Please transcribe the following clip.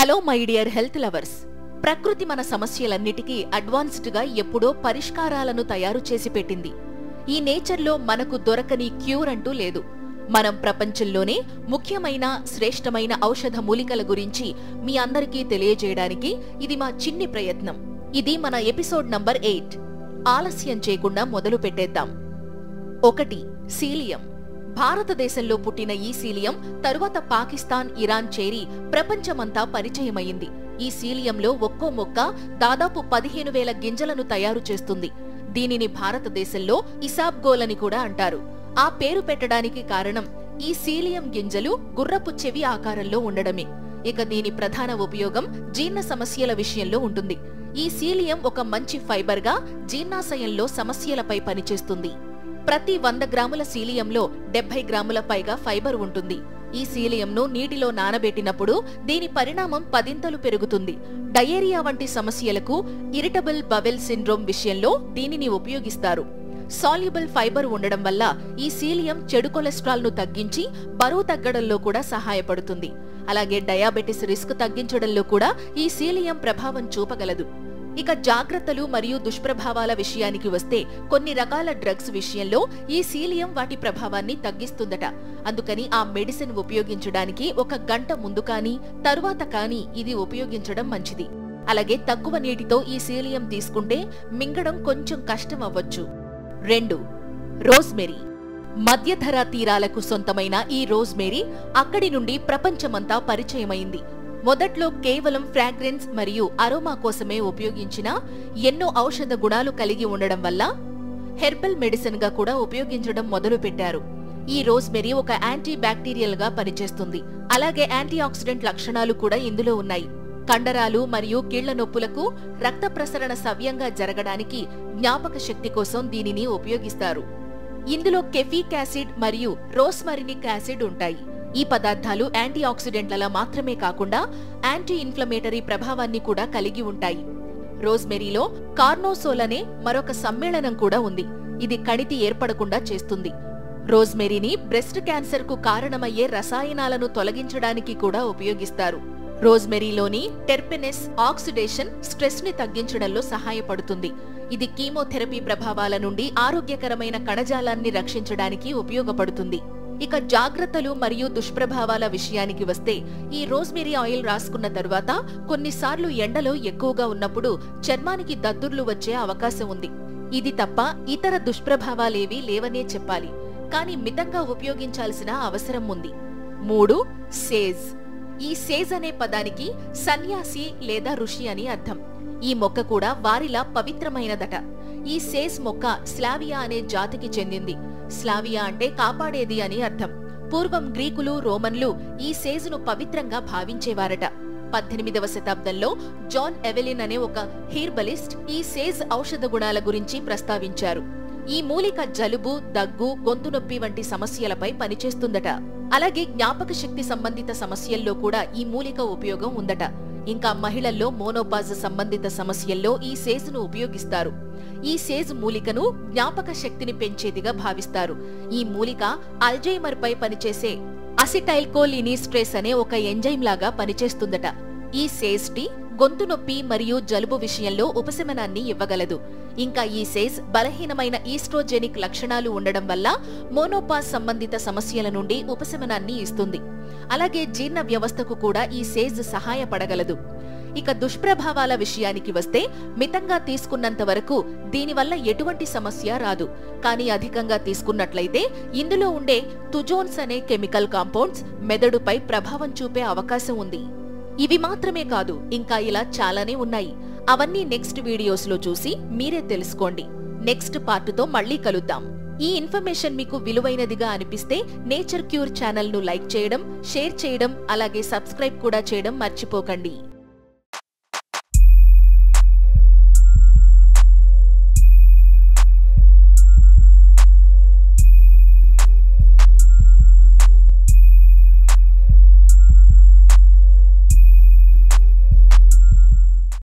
Hello my dear health lovers. ప్రకృతి మన సమస్యలన్నిటికీ అడ్వాన్స్డ్ గా ఎప్పుడో పరిష్కారాలను తయారు చేసి పెట్టింది. ఈ నేచర్లో మనకు దొరకని క్యూర్ అంటూ లేదు. మనం ప్రపంచంలోనే ముఖ్యమైన శ్రేష్టమైన ఔషధ మూలికల గురించి మీ అందరికీ తెలియజేయడానికి ఇది మా చిన్ని ప్రయత్నం. ఇది మన ఎపిసోడ్ నంబర్ 8. ఆలస్యం చేయకుండా మొదలు పెట్టేద్దాం. 1. సీలియం. భారతదేశంలో పుట్టిన ఈ సీలియం తరువాత పాకిస్తాన్, ఇరాన్ చేరి ప్రపంచమంతా పరిచయమైంది. ఈ సీలియంలో ఒక్కో మొక్క దాదాపు 15,000 గింజలను తయారు చేస్తుంది. దీనిని భారతదేశంలో ఇసాబ్గోల్ అని కూడా అంటారు. ఆ పేరు పెట్టడానికి కారణం ఈ సీలియం గింజలు గుర్రపు చెవి ఆకారంలో ఉండడమే. ఇక దీని ప్రధాన ఉపయోగం జీర్ణ సమస్యల విషయంలో ఉంటుంది. ఈ సీలియం ఒక మంచి ఫైబర్ గా జీర్ణాశయంలో సమస్యలపై పనిచేస్తుంది. ప్రతి 100 గ్రాముల సీలియంలో 70 గ్రాముల పైగా ఫైబర్ ఉంటుంది. ఈ సీలియంను నీటిలో నానబెట్టినప్పుడు దీని పరిణామం 10 పెరుగుతుంది. డయేరియా వంటి సమస్యలకు, ఇరిటబుల్ బవెల్ సిండ్రోమ్ విషయంలో దీనిని ఉపయోగిస్తారు. సాల్యుబుల్ ఫైబర్ ఉండడం వల్ల ఈ సీలియం చెడు కొలెస్ట్రాల్ ను తగ్గించి బరువు తగ్గడంలో కూడా సహాయపడుతుంది. అలాగే డయాబెటిస్ రిస్క్ తగ్గించడంలో కూడా ఈ సీలియం ప్రభావం చూపగలదు. ఇక జాగ్రత్తలు మరియు దుష్ప్రభావాల విషయానికి వస్తే కొన్ని రకాల డ్రగ్స్ విషయంలో ఈ సీలియం వాటి ప్రభావాన్ని తగ్గిస్తుందట. అందుకని ఆ మెడిసిన్ ఉపయోగించడానికి 1 గంట ముందు కానీ తరువాత కానీ ఇది ఉపయోగించడం మంచిది. అలాగే తక్కువ నీటితో ఈ సీలియం తీసుకుంటే మింగడం కొంచెం కష్టం అవ్వచ్చు. 2. రోజ్మెరీ. మధ్యధరా తీరాలకు సొంతమైన ఈ రోజ్మెరీ అక్కడి నుండి ప్రపంచమంతా పరిచయమైంది. మొదట్లో కేవలం ఫ్రాగ్రెన్స్ మరియు అరోమా కోసమే ఉపయోగించిన ఎన్నో ఔషధ గుణాలు కలిగి ఉండడం వల్ల హెర్బల్ మెడిసిన్ గా కూడా ఉపయోగించడం మొదలుపెట్టారు. ఈ రోజ్మెరీ ఒక యాంటీ బ్యాక్టీరియల్ గా పనిచేస్తుంది. అలాగే యాంటీ ఆక్సిడెంట్ లక్షణాలు కూడా ఇందులో ఉన్నాయి. కండరాలు మరియు కీళ్ల నొప్పులకు, రక్త ప్రసరణ సవ్యంగా జరగడానికి, జ్ఞాపక శక్తి కోసం దీనిని ఉపయోగిస్తారు. ఇందులో కెఫిక్ యాసిడ్ మరియు రోస్మరినిక్ యాసిడ్ ఉంటాయి. ఈ పదార్థాలు యాంటీ ఆక్సిడెంట్ల మాత్రమే కాకుండా యాంటీ ఇన్ఫ్లమేటరీ ప్రభావాన్ని కూడా కలిగి ఉంటాయి. రోజ్మెరీలో కార్నోసోల్ అనే మరొక సమ్మేళనం కూడా ఉంది. ఇది కణితి ఏర్పడకుండా చేస్తుంది. రోజ్మెరీని బ్రెస్ట్ క్యాన్సర్ కు కారణమయ్యే రసాయనాలను తొలగించడానికి కూడా ఉపయోగిస్తారు. రోజ్మెరీలోని టెర్పెనెస్ ఆక్సిడేషన్ స్ట్రెస్ ని తగ్గించడంలో సహాయపడుతుంది. ఇది కీమోథెరపీ ప్రభావాల నుండి ఆరోగ్యకరమైన కణజాలాన్ని రక్షించడానికి ఉపయోగపడుతుంది. ఇక జాగ్రత్తలు మరియు దుష్ప్రభావాల విషయానికి వస్తే ఈ రోజ్మెరీ ఆయిల్ రాసుకున్న తరువాత కొన్నిసార్లు ఎండలో ఎక్కువగా ఉన్నప్పుడు చర్మానికి దద్దుర్లు వచ్చే అవకాశం ఉంది. ఇది తప్ప ఇతర దుష్ప్రభావాలేవీ లేవనే చెప్పాలి. కానీ మితంగా ఉపయోగించాల్సిన అవసరం ఉంది. 3. సేజ్. ఈ సేజ్ అనే పదానికి సన్యాసి లేదా ఋషి అని అర్థం. ఈ మొక్క కూడా వారిలా పవిత్రమైనదట. ఈ సేజ్ మొక్క స్లావియా అనే జాతికి చెందింది. స్లావియా అంటే కాపాడేది అని అర్థం. పూర్వం గ్రీకులు, రోమన్లు ఈ సేజును పవిత్రంగా భావించేవారట. 18వ శతాబ్దంలో జాన్ ఎవెలిన్ అనే ఒక హీర్బలిస్ట్ ఈ సేజ్ ఔషధ గుణాల గురించి ప్రస్తావించారు. ఈ మూలిక జలుబు, దగ్గు, గొంతు నొప్పి వంటి సమస్యలపై పనిచేస్తుందట. అలాగే జ్ఞాపక శక్తి సంబంధిత సమస్యల్లో కూడా ఈ మూలిక ఉపయోగం ఉందట. ఇంకా మహిళల్లో మోనోపాజ్ సంబంధిత సమస్యల్లో ఈ సేజును ఉపయోగిస్తారు. ఈ సేజ్ మూలికను జ్ఞాపక శక్తిని పెంచేదిగా భావిస్తారు. ఈ మూలిక అల్జైమర్ పై పనిచేసే అసిటైల్కోలినిస్ట్రేస్ అనే ఒక ఎంజైమ్ లాగా పనిచేస్తుందట. ఈ సేజ్ టీ గొంతు నొప్పి మరియు జలుబు విషయంలో ఉపశమనాన్ని ఇవ్వగలదు. ఇంకా ఈ సేజ్ బలహీనమైన ఈస్ట్రోజెనిక్ లక్షణాలు ఉండడం వల్ల మోనోపాజ్ సంబంధిత సమస్యల నుండి ఉపశమనాన్ని ఇస్తుంది. అలాగే జీర్ణ వ్యవస్థకు కూడా ఈ సేజ్ సహాయపడగలదు. ఇక దుష్ప్రభావాల విషయానికి వస్తే మితంగా తీసుకున్నంత వరకు దీనివల్ల ఎటువంటి సమస్య రాదు. కానీ అధికంగా తీసుకున్నట్లయితే ఇందులో ఉండే తుజోన్స్ అనే కెమికల్ కాంపౌండ్స్ మెదడుపై ప్రభావం చూపే అవకాశం ఉంది. ఇవి మాత్రమే కాదు, ఇంకా ఇలా చాలానే ఉన్నాయి. అవన్నీ నెక్స్ట్ వీడియోస్ లో చూసి మీరే తెలుసుకోండి. నెక్స్ట్ పార్టుతో మళ్ళీ కలుద్దాం. ఈ ఇన్ఫర్మేషన్ మీకు విలువైనదిగా అనిపిస్తే నేచర్ క్యూర్ ఛానల్ ను లైక్ చేయడం, షేర్ చేయడం, అలాగే సబ్స్క్రైబ్ కూడా చేయడం మర్చిపోకండి.